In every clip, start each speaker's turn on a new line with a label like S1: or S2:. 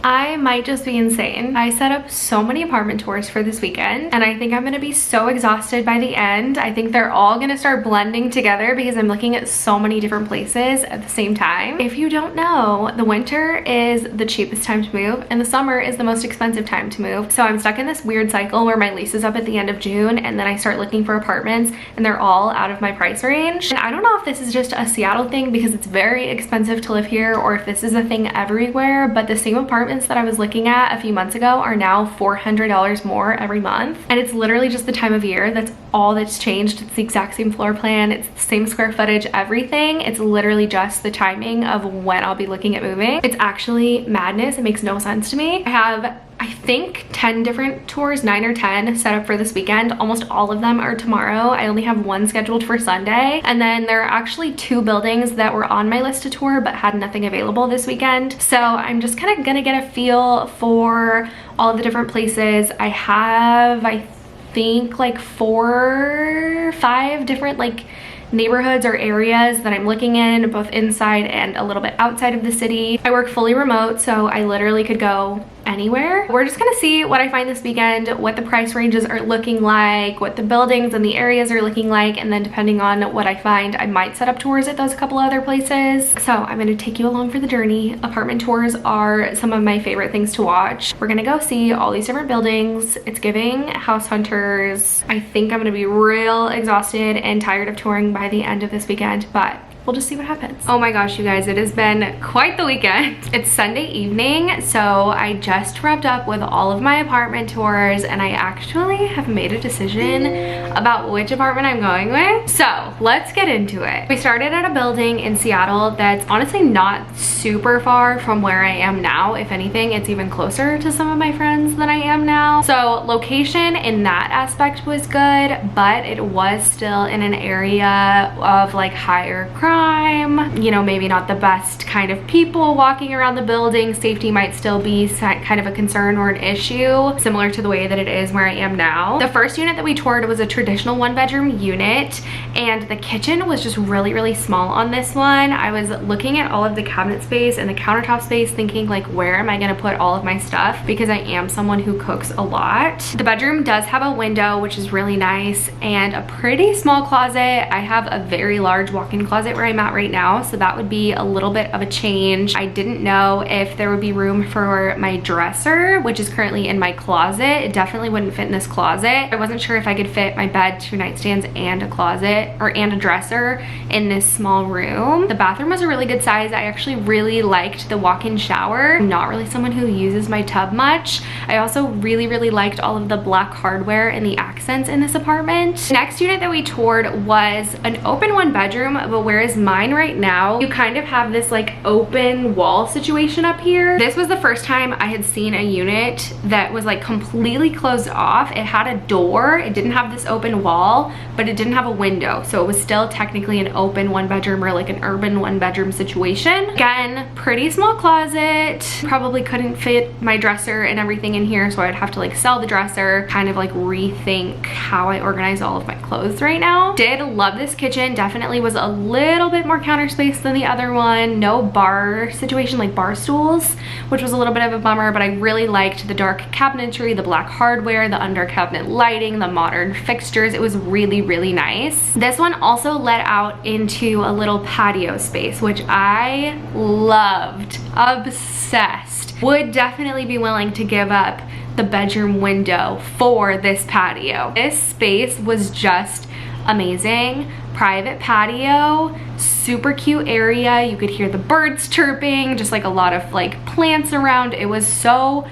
S1: I might just be insane. I set up so many apartment tours for this weekend and I think I'm gonna be so exhausted by the end. I think they're all gonna start blending together because I'm looking at so many different places at the same time. If you don't know, the winter is the cheapest time to move and the summer is the most expensive time to move. So I'm stuck in this weird cycle where my lease is up at the end of June and then I start looking for apartments and they're all out of my price range. And I don't know if this is just a Seattle thing because it's very expensive to live here or if this is a thing everywhere, but the same apartments that I was looking at a few months ago are now $400 more every month. And it's literally just the time of year. That's all that's changed. It's the exact same floor plan. It's the same square footage, everything. It's literally just the timing of when I'll be looking at moving. It's actually madness. It makes no sense to me. I have, I think 10 different tours, 9 or 10 set up for this weekend. Almost all of them are tomorrow. I only have one scheduled for Sunday. And then there are actually 2 buildings that were on my list to tour but had nothing available this weekend. So I'm just kind of gonna get a feel for all of the different places. I have, I think like 4 or 5 different like neighborhoods or areas that I'm looking in, both inside and a little bit outside of the city. I work fully remote, so I literally could go anywhere. We're just gonna see what I find this weekend, what the price ranges are looking like, what the buildings and the areas are looking like, and then depending on what I find, I might set up tours at those couple other places. So I'm gonna take you along for the journey. Apartment tours are some of my favorite things to watch. We're gonna go see all these different buildings. It's giving House Hunters. I think I'm gonna be real exhausted and tired of touring by the end of this weekend, but we'll just see what happens. Oh my gosh, you guys, it has been quite the weekend. It's Sunday evening, so I just wrapped up with all of my apartment tours and I actually have made a decision about which apartment I'm going with. So let's get into it. We started at a building in Seattle that's honestly not super far from where I am now. If anything, it's even closer to some of my friends than I am now. So location in that aspect was good, but it was still in an area of like higher crime. You know, maybe not the best kind of people walking around the building. Safety might still be kind of a concern or an issue, similar to the way that it is where I am now. The first unit that we toured was a traditional 1-bedroom unit, and the kitchen was just really, really small on this one. I was looking at all of the cabinet space and the countertop space thinking like, where am I gonna put all of my stuff? Because I am someone who cooks a lot. The bedroom does have a window, which is really nice, and a pretty small closet. I have a very large walk-in closet where I'm at right now, so that would be a little bit of a change. I didn't know if there would be room for my dresser, which is currently in my closet. It definitely wouldn't fit in this closet. I wasn't sure if I could fit my bed, 2 nightstands, and a closet and a dresser in this small room. The bathroom was a really good size. I actually really liked the walk-in shower. I'm not really someone who uses my tub much. I also really, really liked all of the black hardware and the accents in this apartment. The next unit that we toured was an open 1-bedroom, but whereas mine right now, you kind of have this like open wall situation up here. This was the first time I had seen a unit that was like completely closed off. It had a door, it didn't have this open wall, but it didn't have a window. So it was still technically an open 1-bedroom or like an urban 1-bedroom situation. Again, pretty small closet. Probably couldn't fit my dresser and everything in here, so I'd have to like sell the dresser, kind of like rethink how I organize all of my clothes right now. Did love this kitchen. Definitely was a little bit more counter space than the other one. No bar situation, like bar stools, which was a little bit of a bummer, but I really liked the dark cabinetry, the black hardware, the under cabinet lighting, the modern fixtures. It was really, really nice. This one also let out into a little patio space, which I loved. Obsessed. Would definitely be willing to give up the bedroom window for this patio. This space was just amazing. Private patio, super cute area. You could hear the birds chirping, just like a lot of like plants around. It was so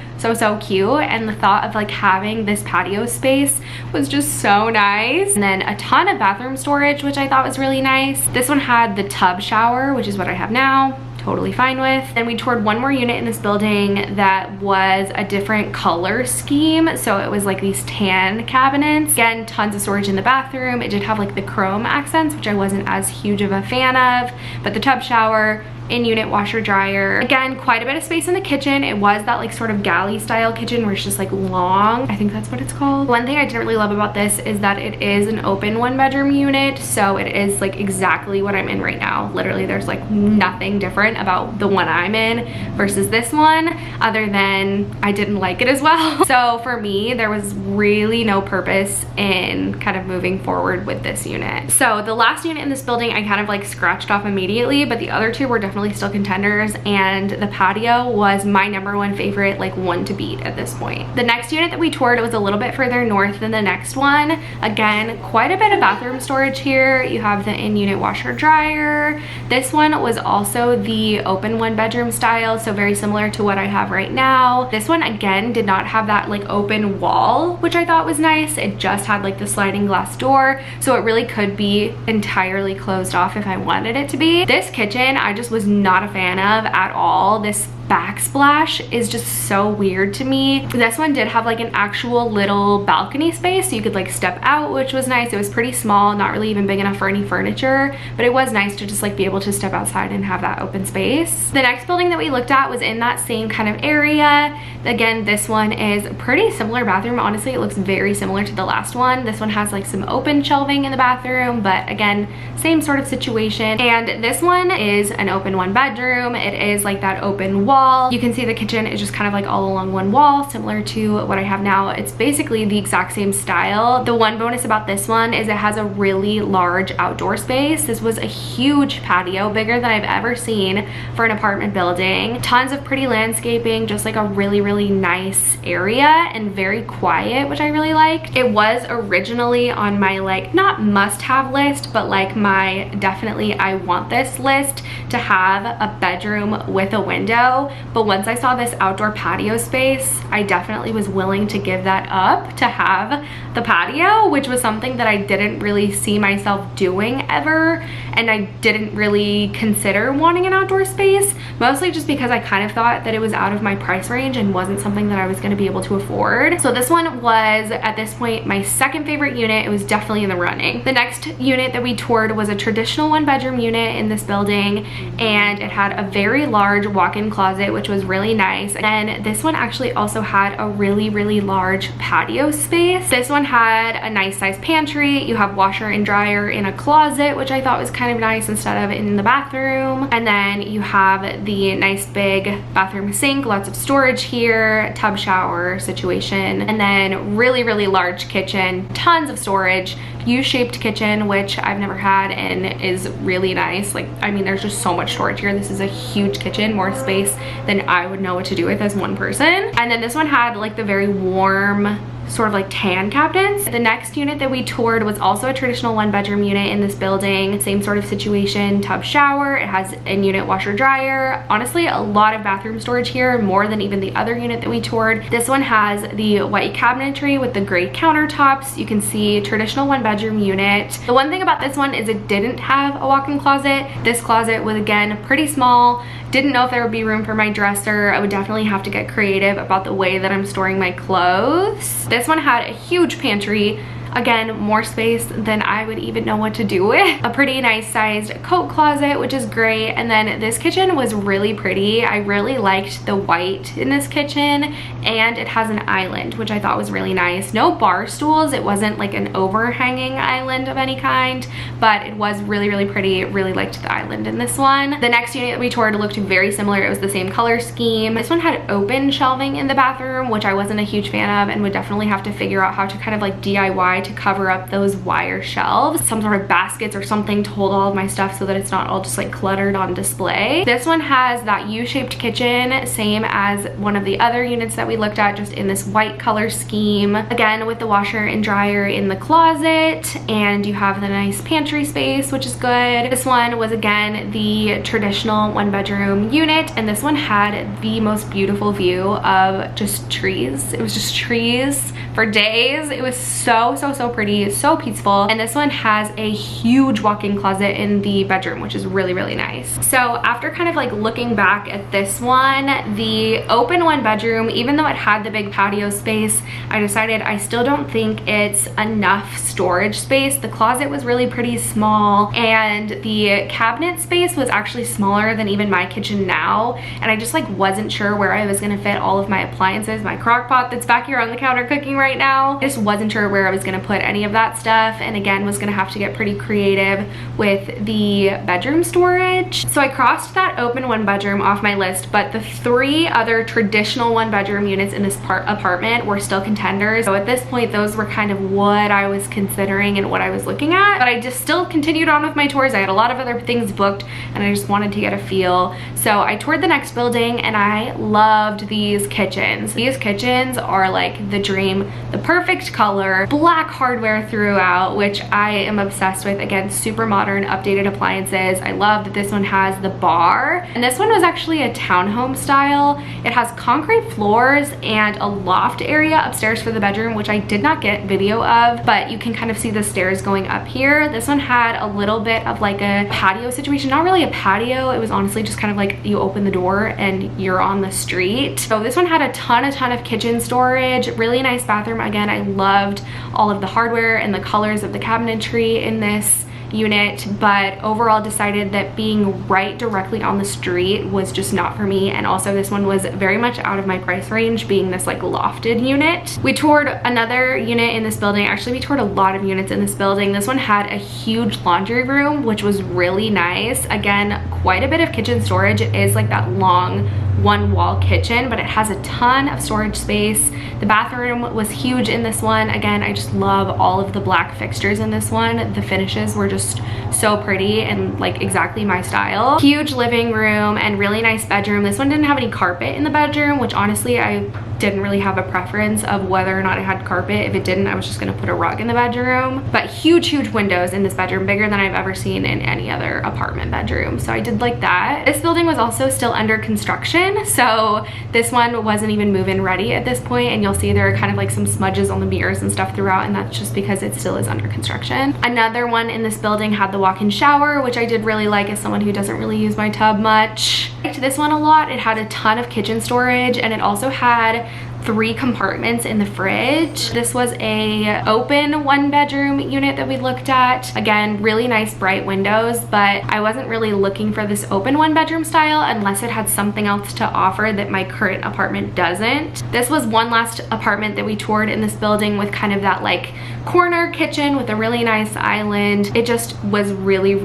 S1: cute, and the thought of like having this patio space was just so nice. And then a ton of bathroom storage, which I thought was really nice. This one had the tub shower, which is what I have now. Totally fine with. Then we toured one more unit in this building that was a different color scheme. So it was like these tan cabinets. Again, tons of storage in the bathroom. It did have like the chrome accents, which I wasn't as huge of a fan of, but the tub shower in-unit washer dryer. Again, quite a bit of space in the kitchen. It was that like sort of galley style kitchen where it's just like long. I think that's what it's called. One thing I didn't really love about this is that it is an open 1-bedroom unit, so it is like exactly what I'm in right now. Literally there's like nothing different about the one I'm in versus this one, other than I didn't like it as well. So for me, there was really no purpose in kind of moving forward with this unit. So the last unit in this building I kind of like scratched off immediately, but the other two were definitely still contenders, and the patio was my #1 favorite, like one to beat at this point. The next unit that we toured was a little bit further north than the next one. Again, quite a bit of bathroom storage here. You have the in-unit washer dryer. This one was also the open 1-bedroom style, so very similar to what I have right now. This one again did not have that like open wall, which I thought was nice. It just had like the sliding glass door, so it really could be entirely closed off if I wanted it to be. This kitchen I just was not a fan of at all. This backsplash is just so weird to me. This one did have like an actual little balcony space, so you could like step out, which was nice. It was pretty small, not really even big enough for any furniture, but it was nice to just like be able to step outside and have that open space. The next building that we looked at was in that same kind of area. Again, this one is a pretty similar bathroom. Honestly, it looks very similar to the last one. This one has like some open shelving in the bathroom, but again, same sort of situation. And this one is an open 1-bedroom. It is like that open wall. You can see the kitchen is just kind of like all along one wall, similar to what I have now. It's basically the exact same style. The one bonus about this one is it has a really large outdoor space. This was a huge patio, bigger than I've ever seen for an apartment building. Tons of pretty landscaping, just like a really nice area, and very quiet, which I really liked. It was originally on my like not must-have list, but like my definitely I want this list, to have a bedroom with a window. But once I saw this outdoor patio space, I definitely was willing to give that up to have the patio, which was something that I didn't really see myself doing ever, and I didn't really consider wanting an outdoor space, mostly just because I kind of thought that it was out of my price range and wasn't something that I was going to be able to afford. So this one was at this point my second favorite unit. It was definitely in the running. The next unit that we toured was a traditional 1-bedroom unit in this building, and it had a very large walk-in closet, which was really nice. And this one actually also had a really large patio space. This one had a nice sized pantry. You have washer and dryer in a closet, which I thought was kind of nice instead of in the bathroom. And then you have the nice big bathroom sink, lots of storage here, tub shower situation, and then really large kitchen, tons of storage, U-shaped kitchen, which I've never had and is really nice. Like, I mean, there's just so much storage here. This is a huge kitchen, more space than I would know what to do with as one person. And then this one had like the very warm sort of like tan cabinets. The next unit that we toured was also a traditional 1-bedroom unit in this building. Same sort of situation, tub shower. It has in-unit washer dryer. Honestly, a lot of bathroom storage here, more than even the other unit that we toured. This one has the white cabinetry with the gray countertops. You can see traditional 1-bedroom unit. The one thing about this one is it didn't have a walk-in closet. This closet was again pretty small. Didn't know if there would be room for my dresser. I would definitely have to get creative about the way that I'm storing my clothes. This one had a huge pantry. Again, more space than I would even know what to do with. A pretty nice sized coat closet, which is great. And then this kitchen was really pretty. I really liked the white in this kitchen, and it has an island, which I thought was really nice. No bar stools. It wasn't like an overhanging island of any kind, but it was really pretty. Really liked the island in this one. The next unit that we toured looked very similar. It was the same color scheme. This one had open shelving in the bathroom, which I wasn't a huge fan of and would definitely have to figure out how to kind of like DIY to cover up those wire shelves, some sort of baskets or something to hold all of my stuff so that it's not all just like cluttered on display. This one has that U-shaped kitchen, same as one of the other units that we looked at, just in this white color scheme, again with the washer and dryer in the closet, and you have the nice pantry space, which is good. This one was again the traditional 1-bedroom unit, and this one had the most beautiful view of just trees. It was just trees for days. It was so so pretty, so peaceful. And this one has a huge walk-in closet in the bedroom, which is really, really nice. So after kind of like looking back at this one, the open one bedroom, even though it had the big patio space, I decided I still don't think it's enough storage space. The closet was really pretty small, and the cabinet space was actually smaller than even my kitchen now, and I just like wasn't sure where I was gonna fit all of my appliances. My crock pot that's back here on the counter cooking right now, I just wasn't sure where I was gonna put any of that stuff, and again was gonna have to get pretty creative with the bedroom storage. So I crossed that open one bedroom off my list, but the 3 other traditional one bedroom units in this apartment were still contenders. So at this point, those were kind of what I was considering and what I was looking at, but I just still continued on with my tours. I had a lot of other things booked and I just wanted to get a feel. So I toured the next building and I loved these kitchens. These kitchens are like the dream, the perfect color, black hardware throughout, which I am obsessed with. Again, super modern, updated appliances. I love that this one has the bar, and this one was actually a townhome style. It has concrete floors and a loft area upstairs for the bedroom, which I did not get video of, but you can kind of see the stairs going up here. This one had a little bit of like a patio situation. Not really a patio, it was honestly just kind of like you open the door and you're on the street. So this one had a ton of kitchen storage, really nice bathroom. Again, I loved all of the hardware and the colors of the cabinetry in this unit, but overall decided that being right directly on the street was just not for me. And also this one was very much out of my price range, being this like lofted unit. We toured another unit in this building. Actually, we toured a lot of units in this building. This one had a huge laundry room, which was really nice. Again, quite a bit of kitchen storage. It is like that long one wall kitchen, but it has a ton of storage space. The bathroom was huge in this one. Again, I just love all of the black fixtures in this one. The finishes were just so pretty and like exactly my style. Huge living room and really nice bedroom. This one didn't have any carpet in the bedroom, which honestly I didn't really have a preference of whether or not it had carpet. If it didn't, I was just gonna put a rug in the bedroom. But huge windows in this bedroom, bigger than I've ever seen in any other apartment bedroom. So I did like that. This building was also still under construction, so this one wasn't even move-in ready at this point, and you'll see there are kind of like some smudges on the mirrors and stuff throughout, and that's just because it still is under construction. Another one in this building had the walk-in shower, which I did really like as someone who doesn't really use my tub much. I liked this one a lot. It had a ton of kitchen storage, and it also had 3 compartments in the fridge. This was a open one bedroom unit that we looked at. Again, really nice bright windows, but I wasn't really looking for this open one bedroom style unless it had something else to offer that my current apartment doesn't. This was one last apartment that we toured in this building with kind of that like corner kitchen with a really nice island. It just was really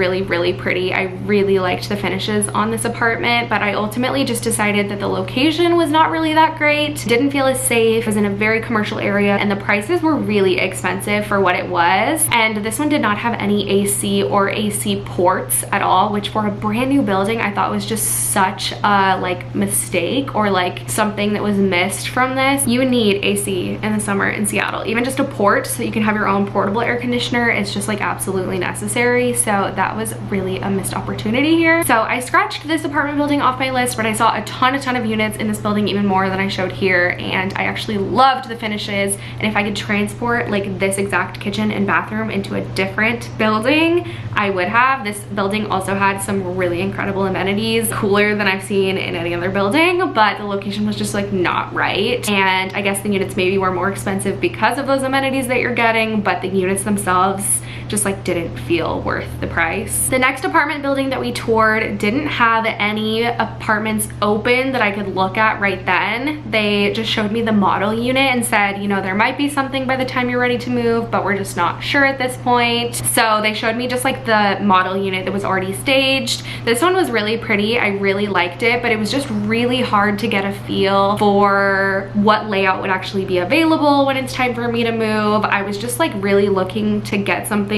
S1: pretty. I really liked the finishes on this apartment, but I ultimately just decided that the location was not really that great. Didn't feel as safe. It was in a very commercial area and the prices were really expensive for what it was. And this one did not have any AC or AC ports at all, which for a brand new building I thought was just such a like mistake, or like something that was missed from this. You need AC in the summer in Seattle. Even just a port so you can have your own portable air conditioner is just like absolutely necessary. So that was really a missed opportunity here. So I scratched this apartment building off my list, but I saw a ton of units in this building, even more than I showed here, and I actually loved the finishes. And if I could transport like this exact kitchen and bathroom into a different building, I would have. This building also had some really incredible amenities, cooler than I've seen in any other building, but the location was just like not right. And I guess the units maybe were more expensive because of those amenities that you're getting, but the units themselves just like didn't feel worth the price. The next apartment building that we toured didn't have any apartments open that I could look at right then. They just showed me the model unit and said, you know, there might be something by the time you're ready to move, but we're just not sure at this point. So they showed me just like the model unit that was already staged. This one was really pretty. I really liked it, but it was just really hard to get a feel for what layout would actually be available when it's time for me to move. I was just like really looking to get something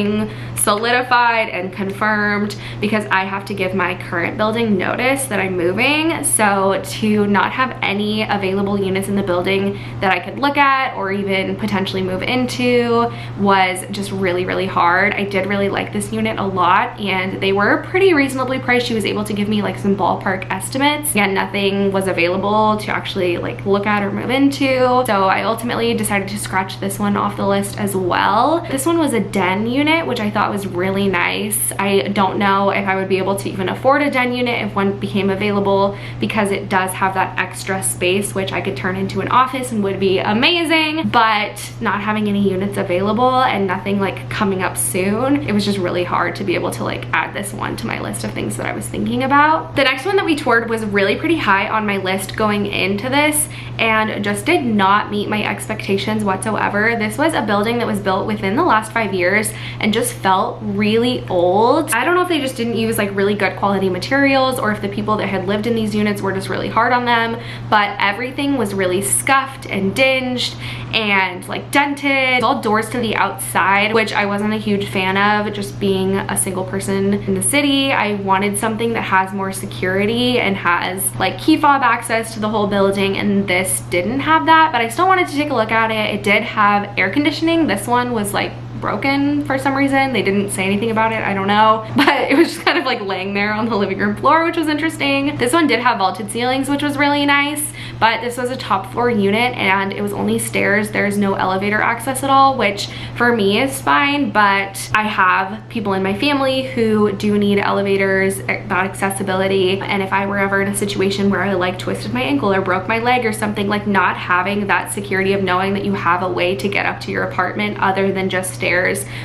S1: solidified and confirmed because I have to give my current building notice that I'm moving. So to not have any available units in the building building that I could look at or even potentially move into was just really, really hard. I did really like this unit a lot, and they were pretty reasonably priced. She was able to give me like some ballpark estimates. Again, nothing was available to actually like look at or move into, so I ultimately decided to scratch this one off the list as well. This one was a den unit, which I thought was really nice. I don't know if I would be able to even afford a den unit if one became available, because it does have that extra space which I could turn into an office and would be amazing, but not having any units available and nothing like coming up soon, it was just really hard to be able to like add this one to my list of things that I was thinking about. The next one that we toured was really pretty high on my list going into this and just did not meet my expectations whatsoever. This was a building that was built within the last 5 years and just felt really old. I don't know if they just didn't use like really good quality materials or if the people that had lived in these units were just really hard on them, but everything was really scuffed and dinged and like dented. All doors to the outside, which I wasn't a huge fan of. Just being a single person in the city, I wanted something that has more security and has like key fob access to the whole building, and this didn't have that, but I still wanted to take a look at it. It did have air conditioning. This one was like broken for some reason. They didn't say anything about it, I don't know, but it was just kind of like laying there on the living room floor, which was interesting. This one did have vaulted ceilings, which was really nice, but this was a top floor unit and it was only stairs. There's no elevator access at all, which for me is fine, but I have people in my family who do need elevators, that accessibility, and if I were ever in a situation where I like twisted my ankle or broke my leg or something, like not having that security of knowing that you have a way to get up to your apartment other than just stairs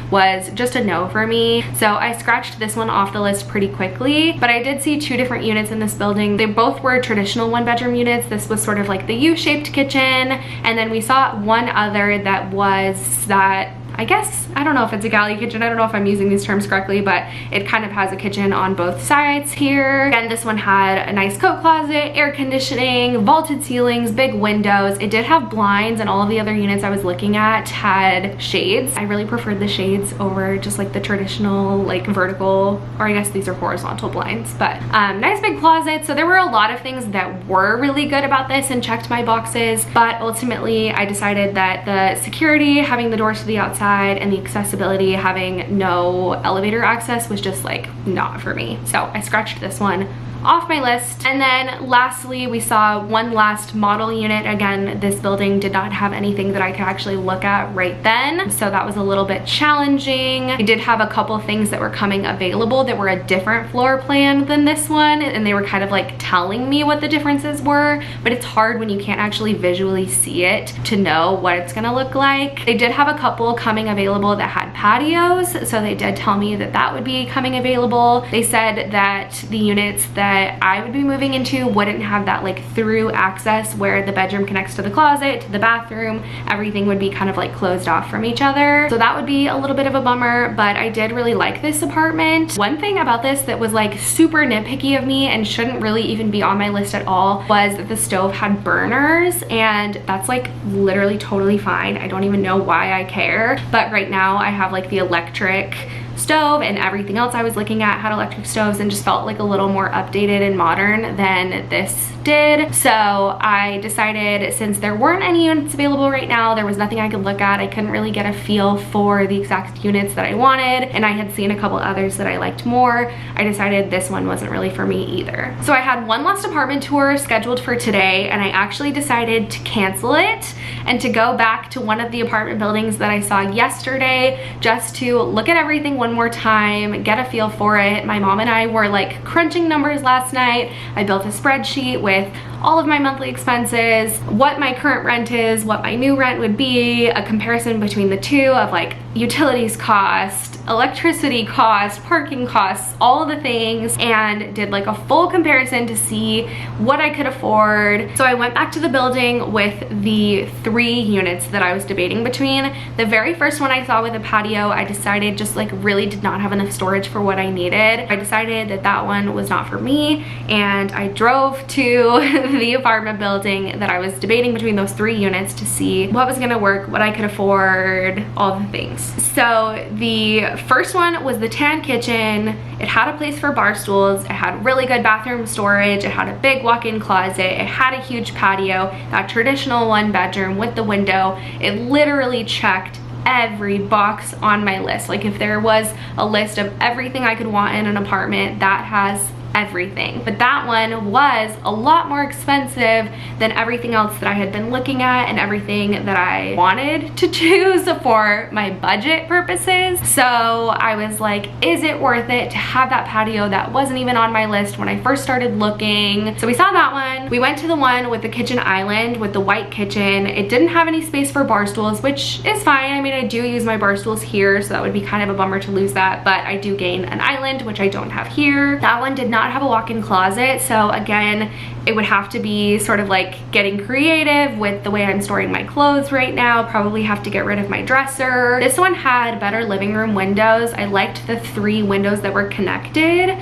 S1: was just a no for me. So I scratched this one off the list pretty quickly, but I did see 2 different units in this building. They both were traditional 1-bedroom units. This was sort of like the U-shaped kitchen, and then we saw one other that was that, I guess, I don't know if it's a galley kitchen. I don't know if I'm using these terms correctly, but it kind of has a kitchen on both sides here. And this one had a nice coat closet, air conditioning, vaulted ceilings, big windows. It did have blinds, and all of the other units I was looking at had shades. I really preferred the shades over just like the traditional like vertical, or I guess these are horizontal blinds, but nice big closet. So there were a lot of things that were really good about this and checked my boxes, but ultimately I decided that the security, having the doors to the outside, and the accessibility, having no elevator access, was just like not for me. So I scratched this one off my list. And then lastly, we saw one last model unit. Again, this building did not have anything that I could actually look at right then, so that was a little bit challenging. I did have a couple things that were coming available that were a different floor plan than this one, and they were kind of like telling me what the differences were, but it's hard when you can't actually visually see it to know what it's gonna look like. They did have a couple coming available that had patios, so they did tell me that that would be coming available. They said that the units that I would be moving into wouldn't have that like through access where the bedroom connects to the closet, to the bathroom. Everything would be kind of like closed off from each other. So that would be a little bit of a bummer, but I did really like this apartment. One thing about this that was like super nitpicky of me and shouldn't really even be on my list at all was that the stove had burners, and that's like literally totally fine. I don't even know why I care, but right now I have like the electric stove, and everything else I was looking at had electric stoves and just felt like a little more updated and modern than this did. So I decided, since there weren't any units available right now, there was nothing I could look at, I couldn't really get a feel for the exact units that I wanted, and I had seen a couple others that I liked more, I decided this one wasn't really for me either. So I had one last apartment tour scheduled for today, and I actually decided to cancel it and to go back to one of the apartment buildings that I saw yesterday just to look at everything one more time, get a feel for it. My mom and I were like crunching numbers last night. I built a spreadsheet with all of my monthly expenses, what my current rent is, what my new rent would be, a comparison between the two of like utilities cost, electricity cost, parking costs, all the things, and did like a full comparison to see what I could afford. So I went back to the building with the 3 units that I was debating between. The very first one I saw with a patio, I decided just like really did not have enough storage for what I needed. I decided that that one was not for me, and I drove to the apartment building that I was debating between those 3 units to see what was gonna work, what I could afford, all the things. So the first one was the tan kitchen. It had a place for bar stools. It had really good bathroom storage. It had a big walk-in closet. It had a huge patio, that traditional 1-bedroom with the window. It literally checked every box on my list. Like if there was a list of everything I could want in an apartment, that has everything. But that one was a lot more expensive than everything else that I had been looking at and everything that I wanted to choose for my budget purposes. So I was like, is it worth it to have that patio that wasn't even on my list when I first started looking? So we saw that one. We went to the one with the kitchen island with the white kitchen. It didn't have any space for bar stools, which is fine. I mean, I do use my bar stools here, so that would be kind of a bummer to lose that, but I do gain an island, which I don't have here. That one did not have a walk-in closet, so again, it would have to be sort of like getting creative with the way I'm storing my clothes right now. Probably have to get rid of my dresser. This one had better living room windows. I liked the 3 windows that were connected.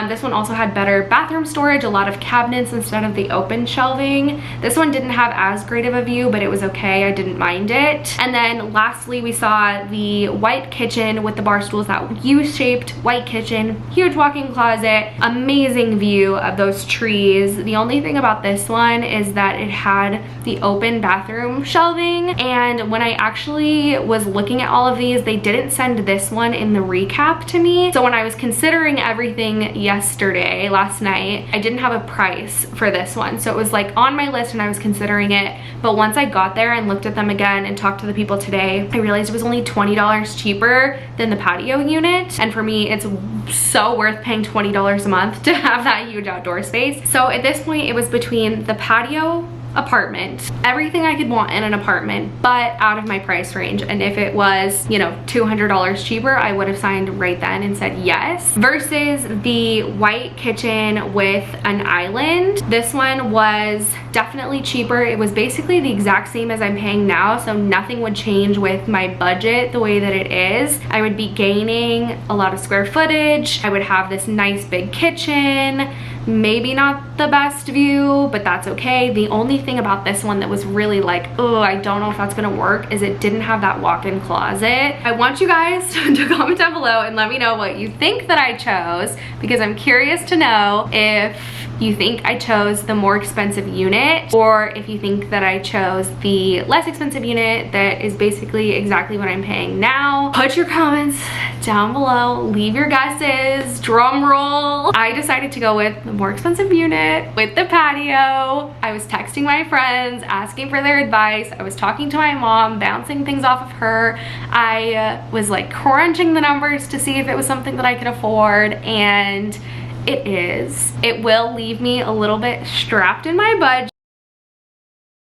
S1: This one also had better bathroom storage, a lot of cabinets instead of the open shelving. This one didn't have as great of a view, but it was okay. I didn't mind it. And then lastly, we saw the white kitchen with the bar stools, that U-shaped white kitchen, huge walk-in closet, amazing view of those trees. The only thing about this one is that it had the open bathroom shelving, and when I actually was looking at all of these, they didn't send this one in the recap to me. So when I was considering everything yesterday, last night, I didn't have a price for this one. So it was like on my list and I was considering it, but once I got there and looked at them again and talked to the people today, I realized it was only $20 cheaper than the patio unit. And for me, it's so worth paying $20 a month to have that huge outdoor space. So at this point, it was between the patio apartment, everything I could want in an apartment, but out of my price range. And if it was, you know, $200 cheaper, I would have signed right then and said yes. Versus the white kitchen with an island. This one was definitely cheaper. It was basically the exact same as I'm paying now, so nothing would change with my budget the way that it is. I would be gaining a lot of square footage. I would have this nice big kitchen. Maybe not the best view, but that's okay. The only thing about this one that was really like, oh, I don't know if that's gonna work, is it didn't have that walk-in closet. I want you guys to comment down below and let me know what you think that I chose, because I'm curious to know if you think I chose the more expensive unit, or if you think that I chose the less expensive unit that is basically exactly what I'm paying now. Put your comments down below, leave your guesses, drum roll. I decided to go with the more expensive unit with the patio. I was texting my friends, asking for their advice. I was talking to my mom, bouncing things off of her. I was like crunching the numbers to see if it was something that I could afford, and it is. It will leave me a little bit strapped in my budget,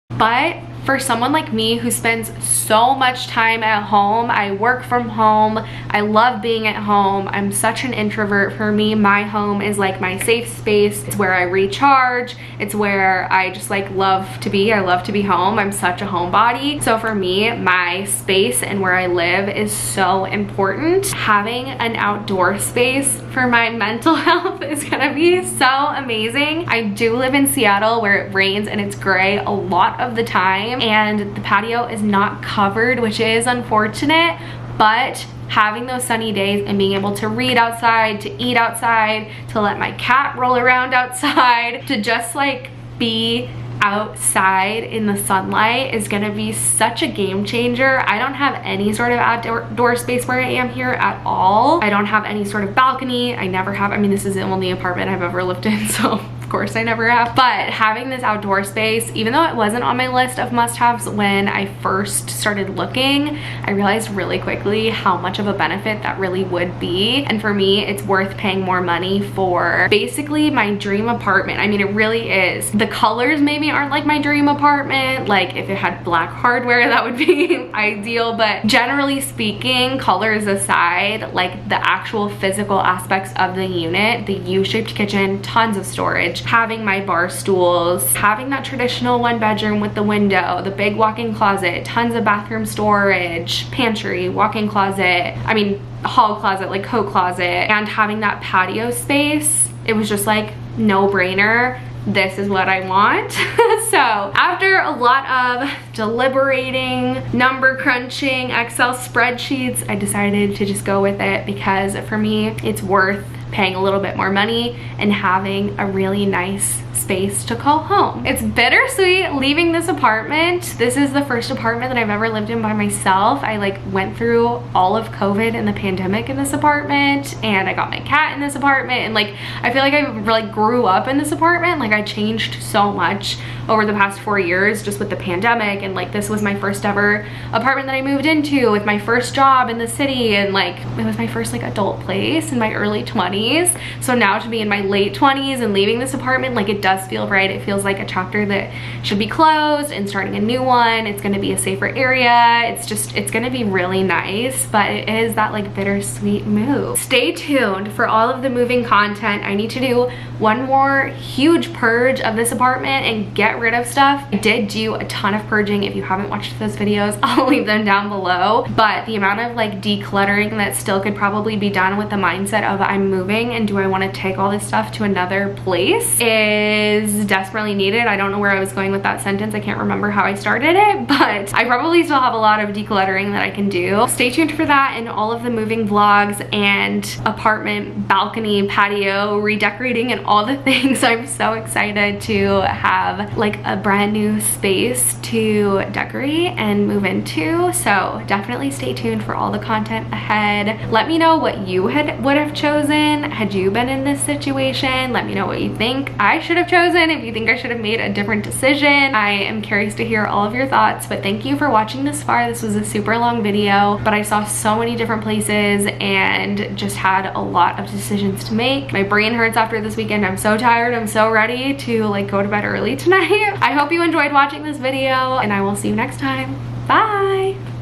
S1: but for someone like me who spends so much time at home, I work from home, I love being at home, I'm such an introvert. For me, my home is like my safe space. It's where I recharge. It's where I just like love to be. I love to be home. I'm such a homebody. So for me, my space and where I live is so important. Having an outdoor space for my mental health is gonna be so amazing. I do live in Seattle where it rains and it's gray a lot of the time, and the patio is not covered, which is unfortunate, but having those sunny days and being able to read outside, to eat outside, to let my cat roll around outside, to just like be outside in the sunlight is gonna be such a game changer. I don't have any sort of outdoor space where I am here at all. I don't have any sort of balcony. I never have. I mean, this is the only apartment I've ever lived in, so of course I never have. But having this outdoor space, even though it wasn't on my list of must-haves when I first started looking, I realized really quickly how much of a benefit that really would be. And for me, it's worth paying more money for basically my dream apartment. I mean, it really is. The colors maybe aren't like my dream apartment. Like if it had black hardware, that would be ideal. But generally speaking, colors aside, like the actual physical aspects of the unit, the U-shaped kitchen, tons of storage, having my bar stools, having that traditional 1-bedroom with the window, the big walk-in closet, tons of bathroom storage, pantry, walk-in closet, I mean hall closet, like coat closet, and having that patio space, it was just like no-brainer this is what I want. So after a lot of deliberating, number crunching, Excel spreadsheets, I decided to just go with it because for me, it's worth paying a little bit more money and having a really nice space to call home. It's bittersweet leaving this apartment. This is the first apartment that I've ever lived in by myself. I like went through all of COVID and the pandemic in this apartment, and I got my cat in this apartment, and like I feel like I really grew up in this apartment. Like I changed so much over the past 4 years just with the pandemic, and like this was my first ever apartment that I moved into with my first job in the city, and like it was my first like adult place in my early 20s. So now to be in my late 20s and leaving this apartment, like it does feel right. It feels like a chapter that should be closed and starting a new one. It's going to be a safer area. It's going to be really nice, but it is that like bittersweet move. Stay tuned for all of the moving content. I need to do one more huge purge of this apartment and get rid of stuff. I did do a ton of purging. If you haven't watched those videos, I'll leave them down below, but the amount of like decluttering that still could probably be done with the mindset of I'm moving and do I want to take all this stuff to another place is desperately needed. I don't know where I was going with that sentence. I can't remember how I started it, but I probably still have a lot of decluttering that I can do. Stay tuned for that and all of the moving vlogs and apartment balcony patio redecorating and all the things. I'm so excited to have like a brand new space to decorate and move into, so definitely stay tuned for all the content ahead. Let me know what you would have chosen had you been in this situation. Let me know what you think I should have chosen, if you think I should have made a different decision. I am curious to hear all of your thoughts, but thank you for watching this far. This was a super long video, but I saw so many different places and just had a lot of decisions to make. My brain hurts after this weekend. I'm so tired. I'm so ready to like go to bed early tonight. I hope you enjoyed watching this video, and I will see you next time. Bye.